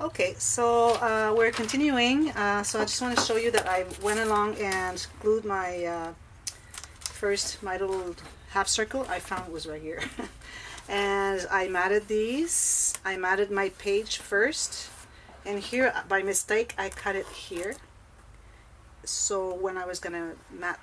Okay, so we're continuing. So I just want to show you that I went along and glued my my little half circle. I found it was right here. And I matted these. I matted my page first. And here, by mistake, I cut it here. So when I was going to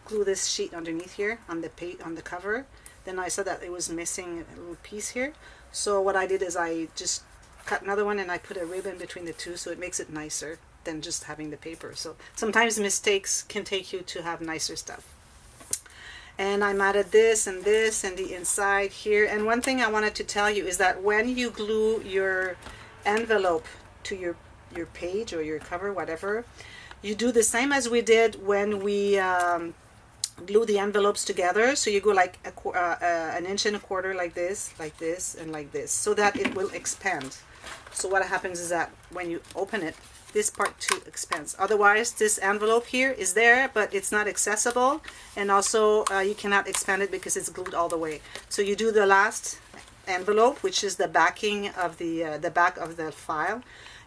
glue this sheet underneath here on the cover, then I saw that it was missing a little piece here. So what I did is I just cut another one and I put a ribbon between the two, so it makes it nicer than just having the paper. So sometimes mistakes can take you to have nicer stuff. And I matted this and the inside here. And one thing I wanted to tell you is that when you glue your envelope to your page or your cover, whatever, you do the same as we did when we glue the envelopes together. So you go like an inch and a quarter like this, and like this, so that it will expand. So what happens is that when you open it, this part too expands. Otherwise, this envelope here is there, but it's not accessible, and also you cannot expand it because it's glued all the way. So you do the last envelope, which is the backing of the back of the file.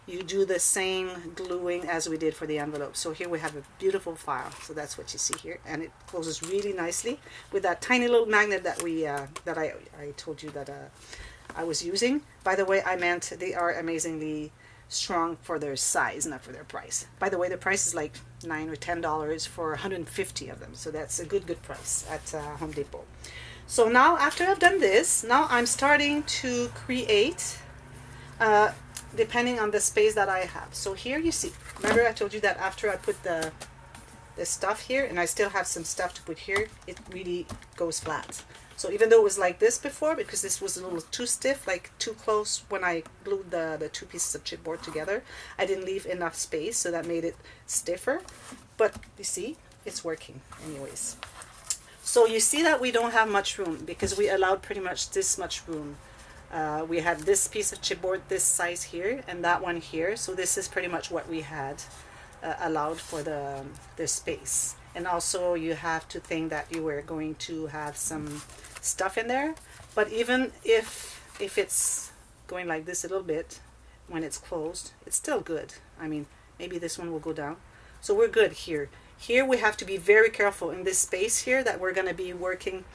You do the same gluing as we did for the envelope. So here we have a beautiful file. So that's what you see here, and it closes really nicely with that tiny little magnet that I told you that I was using. By the way, I meant they are amazingly strong for their size, not for their price. By the way, the price is like $9 or $10 for 150 of them. So that's a good price at Home Depot. So now after I've done this, now I'm starting to create depending on the space that I have. So here you see, remember I told you that after I put the stuff here, and I still have some stuff to put here, it really goes flat. So even though it was like this before, because this was a little too stiff, like too close when I glued the two pieces of chipboard together, I didn't leave enough space, so that made it stiffer. But you see, it's working anyways. So you see that we don't have much room because we allowed pretty much this much room. We had this piece of chipboard this size here and that one here, so this is pretty much what we had allowed for the space. And also you have to think that you were going to have some stuff in there, but even if it's going like this a little bit when it's closed, it's still good. I mean, maybe this one will go down, so we're good here. Here we have to be very careful in this space here that we're going to be working,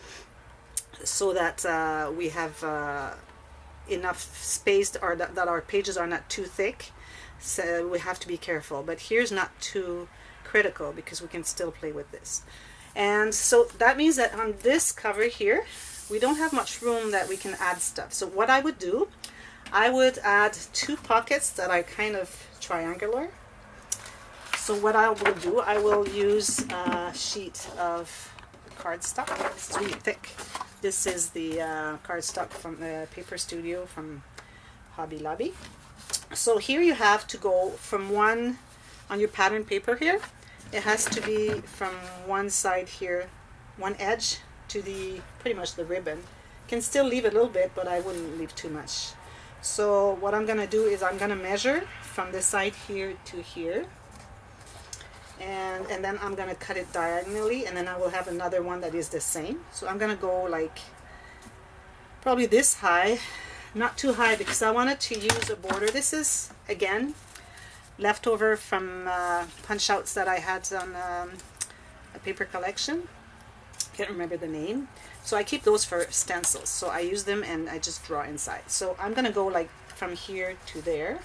so that we have enough space, or that our pages are not too thick. So we have to be careful, but here's not too critical because we can still play with this. And so that means that on this cover here we don't have much room that we can add stuff. So what I would do, I would add two pockets that are kind of triangular. So what I will do, I will use a sheet of cardstock. This is really thick. This is the cardstock from the Paper Studio from Hobby Lobby. So here you have to go from one, on your pattern paper here, it has to be from one side here, one edge to the pretty much the ribbon. Can still leave a little bit, but I wouldn't leave too much. So what I'm gonna do is I'm gonna measure from this side here to here, and then I'm gonna cut it diagonally, and then I will have another one that is the same. So I'm gonna go like probably this high, not too high, because I wanted to use a border. This is again leftover from punch outs that I had on a paper collection. Can't remember the name. So I keep those for stencils. So I use them and I just draw inside. So I'm gonna go like from here to there.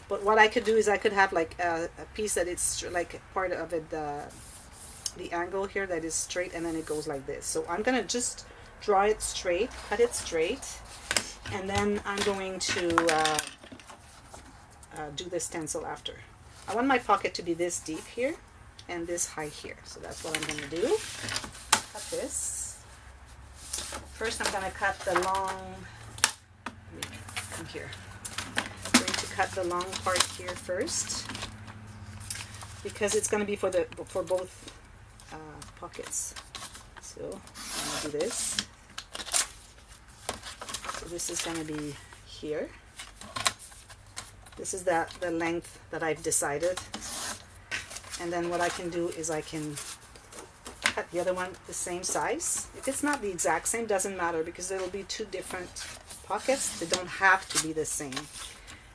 But what I could do is I could have like a piece that it's like part of it, the angle here that is straight, and then it goes like this. So I'm gonna just draw it straight, cut it straight, and then I'm going to do the stencil after. I want my pocket to be this deep here and this high here. So that's what I'm going to do. Cut this. First I'm going to cut the long, come here. I'm going to cut the long part here first, because it's going to be for both pockets. So I'm going to do this. So this is going to be here. This is the length that I've decided. And then what I can do is I can cut the other one the same size. If it's not the exact same, doesn't matter, because it'll be two different pockets. They don't have to be the same.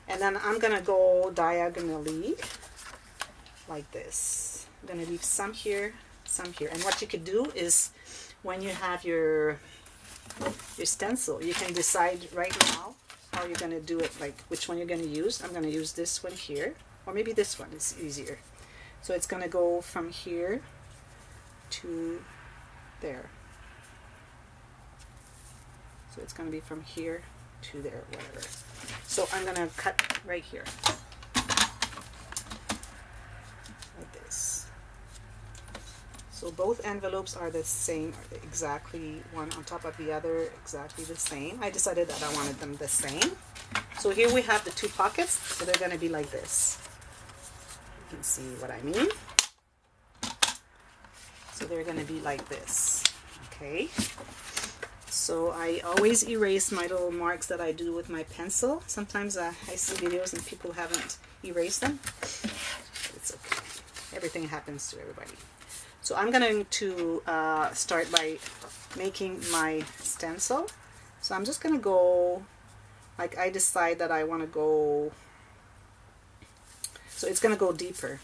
And then I'm going to go diagonally like this. I'm going to leave some here, some here. And what you could do is when you have your stencil, you can decide right now how you're going to do it, like which one you're going to use. I'm going to use this one here, or maybe this one is easier. So it's going to go from here to there. So it's going to be from here to there, whatever. So I'm going to cut right here, like this. So both envelopes are the same, are exactly one on top of the other, exactly the same. I decided that I wanted them the same. So here we have the two pockets, so they're going to be like this. You can see what I mean. So they're going to be like this, okay? So I always erase my little marks that I do with my pencil. Sometimes I see videos and people haven't erased them. It's okay. Everything happens to everybody. So I'm going to start by making my stencil. So I'm just going to go, like I decide that I want to go, so it's going to go deeper.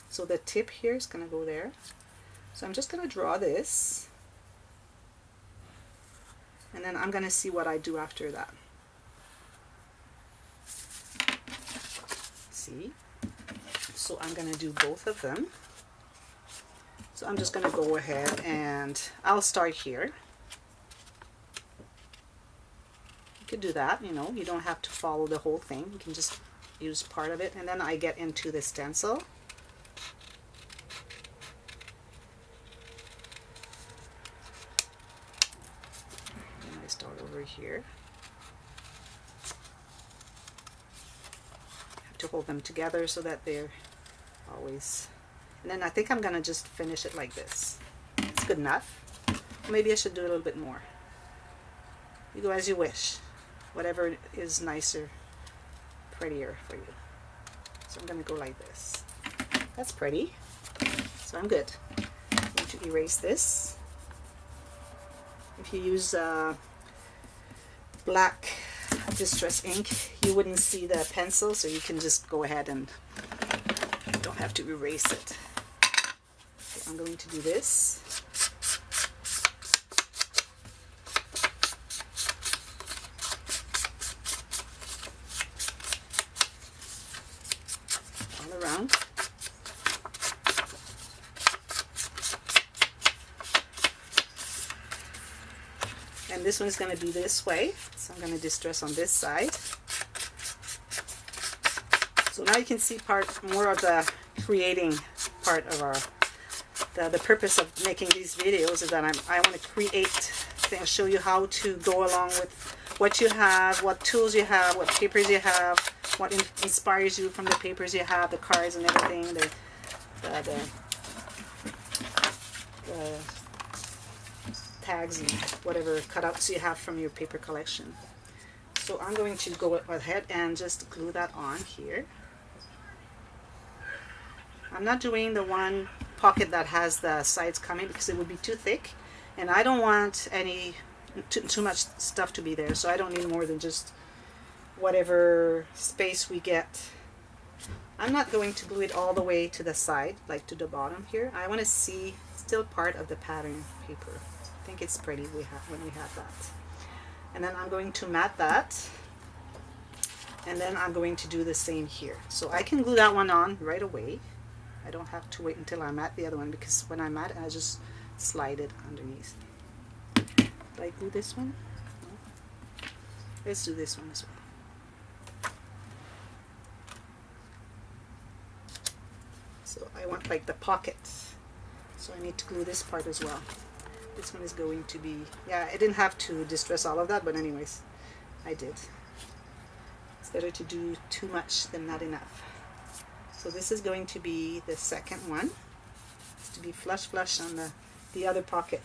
So the tip here is going to go there. So I'm just going to draw this. And then I'm going to see what I do after that. See? So I'm going to do both of them. So I'm just going to go ahead and I'll start here. You could do that, you know, you don't have to follow the whole thing. You can just use part of it. And then I get into the stencil. Start over here. You have to hold them together so that they're always, and then I think I'm gonna just finish it like this. It's good enough. Maybe I should do a little bit more. You go as you wish, whatever is nicer, prettier for you. So I'm gonna go like this. That's pretty. So I'm good. I'm going to erase this. If you use black distress ink, you wouldn't see the pencil, so you can just go ahead and don't have to erase it. So I'm going to do this. All around. And this one's going to be this way, so I'm going to distress on this side. So now you can see more of the creating part of our, the purpose of making these videos is that I want to create things, show you how to go along with what you have, what tools you have, what papers you have, what inspires you from the papers you have, the cards and everything, the tags and whatever cutouts you have from your paper collection. So I'm going to go ahead and just glue that on here. I'm not doing the one pocket that has the sides coming because it would be too thick, and I don't want any too much stuff to be there, so I don't need more than just whatever space we get. I'm not going to glue it all the way to the side, like to the bottom here. I want to see still part of the pattern paper. I think it's pretty when we have that. And then I'm going to mat that, and then I'm going to do the same here. So I can glue that one on right away. I don't have to wait until I mat the other one, because when I mat, I just slide it underneath. Did I glue this one? No? Let's do this one as well. So I want like the pockets, so I need to glue this part as well. This one is going to be, yeah, I didn't have to distress all of that, but anyways, I did. It's better to do too much than not enough. So this is going to be the second one. It's to be flush on the other pocket.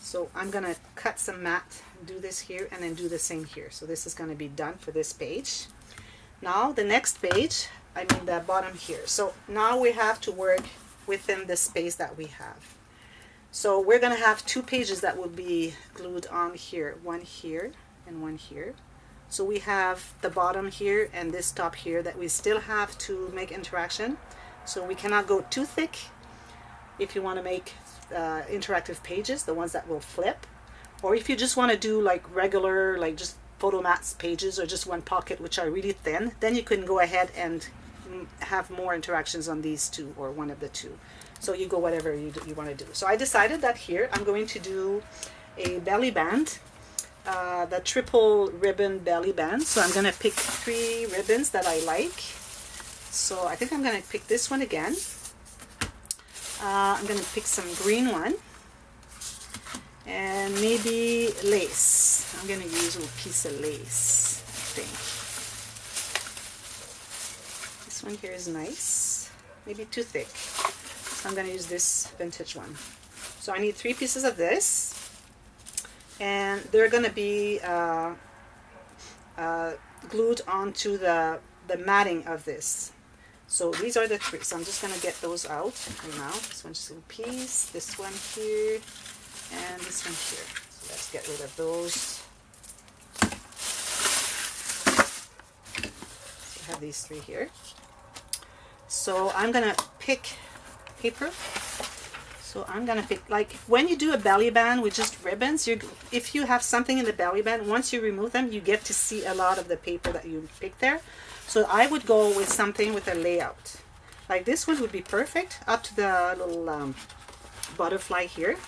So I'm going to cut some mat, do this here, and then do the same here. So this is going to be done for this page. Now the next page, I mean the bottom here. So now we have to work within the space that we have. So we're going to have two pages that will be glued on here. One here and one here. So we have the bottom here and this top here that we still have to make interaction. So we cannot go too thick if you want to make interactive pages, the ones that will flip. Or if you just want to do like regular, like just photomats pages or just one pocket, which are really thin, then you can go ahead and have more interactions on these two or one of the two. So you go whatever you want to do. So I decided that here I'm going to do a belly band, the triple ribbon belly band. So I'm going to pick 3 ribbons that I like. So I think I'm going to pick this one again. I'm going to pick some green one. And maybe lace. I'm going to use a piece of lace, I think. This one here is nice. Maybe too thick. So I'm going to use this vintage one. So I need 3 pieces of this. And they're going to be glued onto the matting of this. So these are the 3. So I'm just going to get those out right now. This one's just a piece. This one here. And this one here. So let's get rid of those. So I have these 3 here. So I'm gonna pick paper. So I'm gonna pick, like when you do a belly band with just ribbons, if you have something in the belly band, once you remove them, you get to see a lot of the paper that you picked there. So I would go with something with a layout. Like this one would be perfect up to the little butterfly here.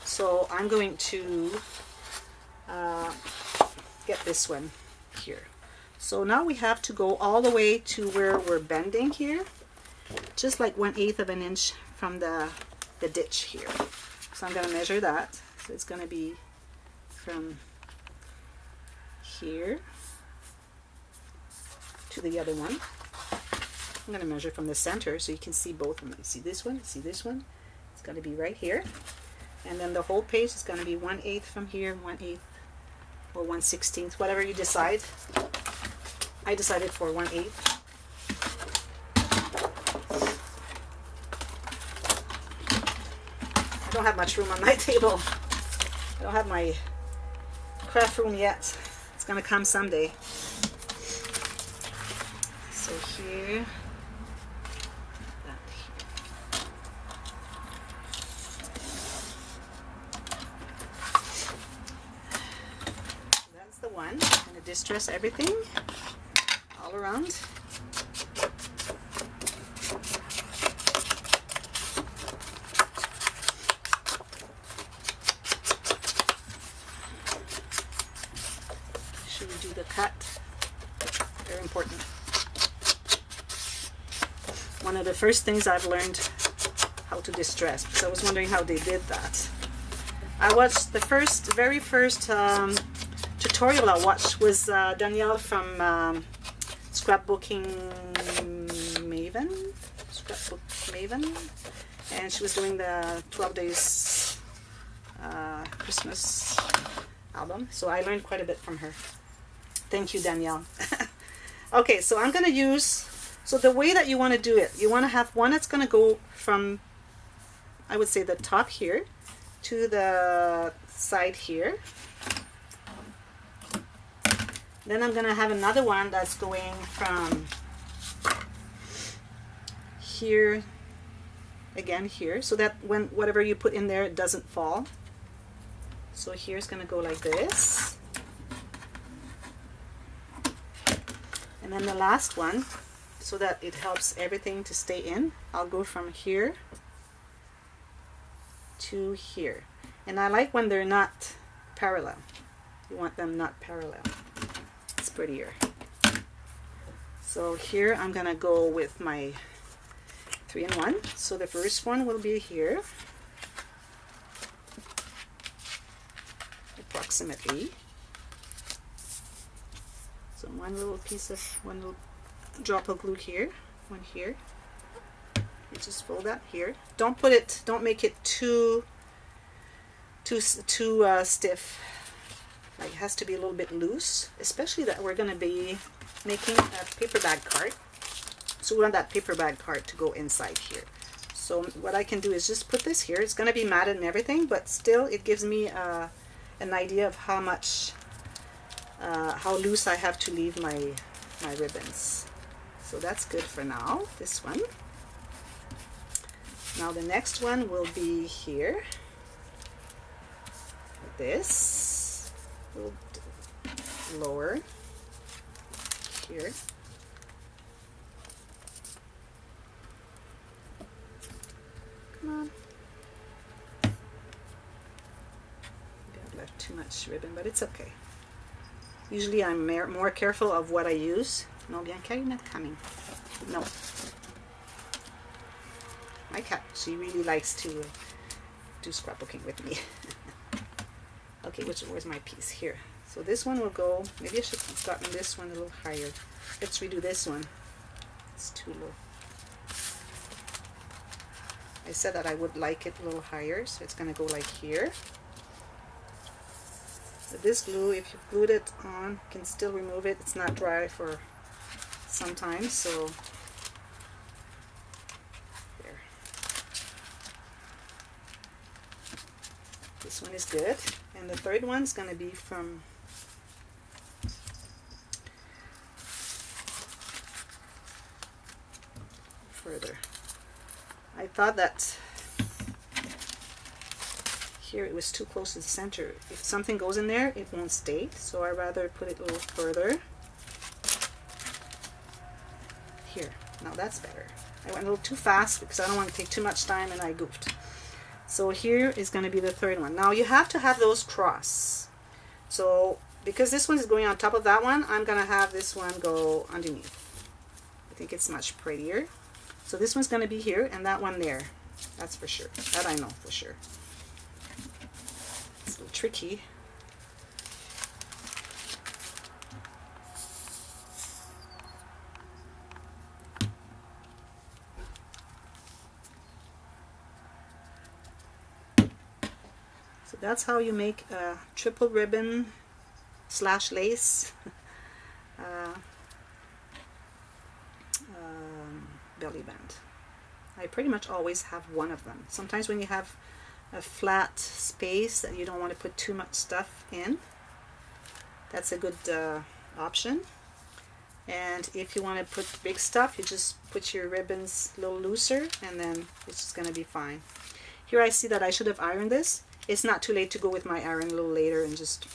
So I'm going to get this one here. So now we have to go all the way to where we're bending here, just like 1/8 of an inch from the ditch here. So I'm going to measure that. So it's going to be from here to the other one. I'm going to measure from the center so you can see both of them. See this one? See this one? It's going to be right here. And then the whole page is going to be 1/8 from here, 1/8 or 1/16, whatever you decide. I decided for 1/8. I don't have much room on my table. I don't have my craft room yet. It's going to come someday. So here. The one. I'm going to distress everything all around. Should we do the cut? Very important. One of the first things I've learned how to distress, because I was wondering how they did that. I watched the very first tutorial I watched was Danielle from Scrapbooking Maven, and she was doing the 12 days Christmas album. So I learned quite a bit from her. Thank you, Danielle. Okay, so I'm going to use, so the way that you want to do it, you want to have one that's going to go from, I would say, the top here to the side here. Then I'm going to have another one that's going from here, again here, so that when whatever you put in there, it doesn't fall. So here's going to go like this. And then the last one, so that it helps everything to stay in, I'll go from here to here. And I like when they're not parallel. You want them not parallel. It's prettier. So here I'm gonna go with my 3-in-1. So the first one will be here, approximately. So one little drop of glue here, one here. You just fold that here. Don't make it too stiff. Like, it has to be a little bit loose, especially that we're going to be making a paper bag card. So we want that paper bag card to go inside here. So what I can do is just put this here. It's going to be matted and everything, but still it gives me an idea of how much how loose I have to leave my ribbons. So that's good for now, this one. Now the next one will be here. This will lower here. Come on. Maybe I've left too much ribbon, but it's okay. Usually I'm more careful of what I use. No, Bianca, you're not coming. No. My cat, she really likes to do scrapbooking with me. Okay, where's my piece? Here. So this one will go, maybe I should have gotten this one a little higher. Let's redo this one. It's too low. I said that I would like it a little higher, so it's going to go like here. But this glue, if you've glued it on, you can still remove it. It's not dry for some time, so there. This one is good. And the third one's going to be from further. I thought that here it was too close to the center. If something goes in there, it won't stay. So I'd rather put it a little further. Here. Now that's better. I went a little too fast because I don't want to take too much time and I goofed. So here is going to be the third one. Now you have to have those cross. So because this one is going on top of that one, I'm going to have this one go underneath. I think it's much prettier. So this one's going to be here and that one there. That's for sure. That I know for sure. It's a little tricky. So that's how you make a triple ribbon / lace belly band. I pretty much always have one of them. Sometimes when you have a flat space that you don't want to put too much stuff in, that's a good option. And if you want to put big stuff, you just put your ribbons a little looser and then it's just going to be fine. Here I see that I should have ironed this. It's not too late to go with my iron a little later and just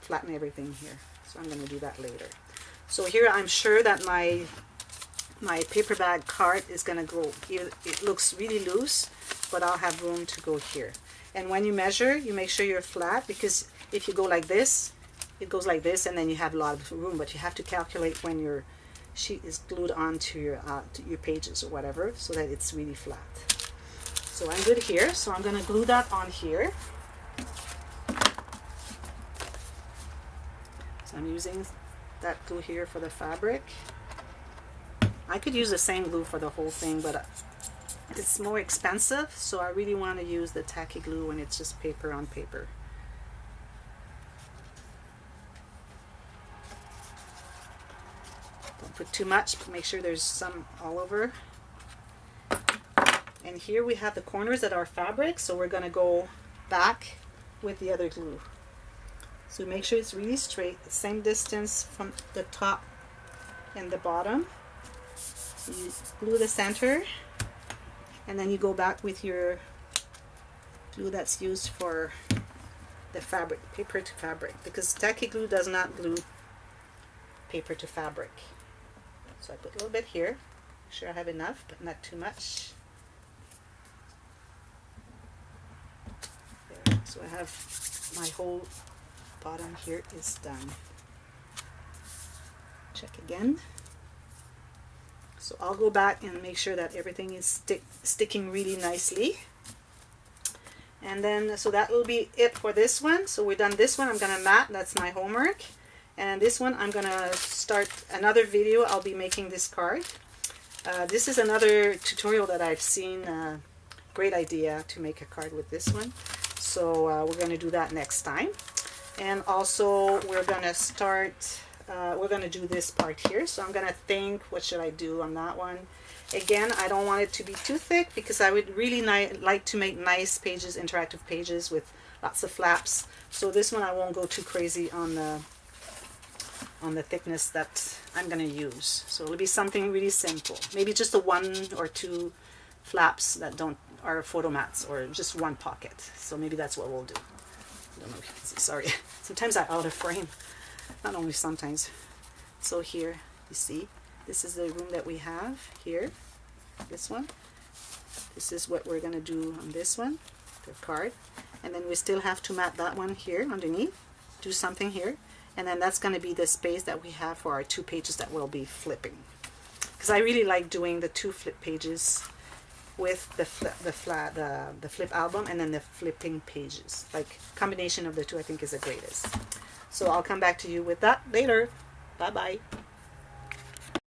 flatten everything here. So I'm going to do that later. So here I'm sure that my paper bag card is going to go, it looks really loose, but I'll have room to go here. And when you measure, you make sure you're flat, because if you go like this, it goes like this and then you have a lot of room, but you have to calculate when your sheet is glued onto your pages or whatever, so that it's really flat. So I'm good here, so I'm going to glue that on here. So I'm using that glue here for the fabric. I could use the same glue for the whole thing, but it's more expensive, so I really want to use the tacky glue when it's just paper on paper. Don't put too much, but make sure there's some all over. And here we have the corners that are fabric, so we're going to go back with the other glue. So make sure it's really straight, the same distance from the top and the bottom. You glue the center, and then you go back with your glue that's used for the fabric, paper to fabric, because tacky glue does not glue paper to fabric. So I put a little bit here, make sure I have enough, but not too much. There. So I have my whole bottom here is done. Check again. So I'll go back and make sure that everything is sticking really nicely. And then, so that will be it for this one. So we're done this one. I'm going to mat. That's my homework. And this one, I'm going to start another video. I'll be making this card. This is another tutorial that I've seen. Great idea to make a card with this one. So we're going to do that next time. And also we're going to start, we're going to do this part here. So I'm going to think, what should I do on that one? Again, I don't want it to be too thick because I would really like to make nice pages, interactive pages with lots of flaps. So this one I won't go too crazy on the on the thickness that I'm going to use. So it'll be something really simple. Maybe just a 1 or 2 flaps that are photo mats, or just 1 pocket. So maybe that's what we'll do. I don't know if you can see, sorry. Sometimes I'm out of frame. Not only sometimes. So here, you see, this is the room that we have here. This one. This is what we're going to do on this one, the card. And then we still have to mat that one here underneath. Do something here. And then that's going to be the space that we have for our 2 pages that we'll be flipping. Because I really like doing the 2 flip pages with the flip album and then the flipping pages. Like, combination of the 2 I think is the greatest. So I'll come back to you with that later. Bye bye.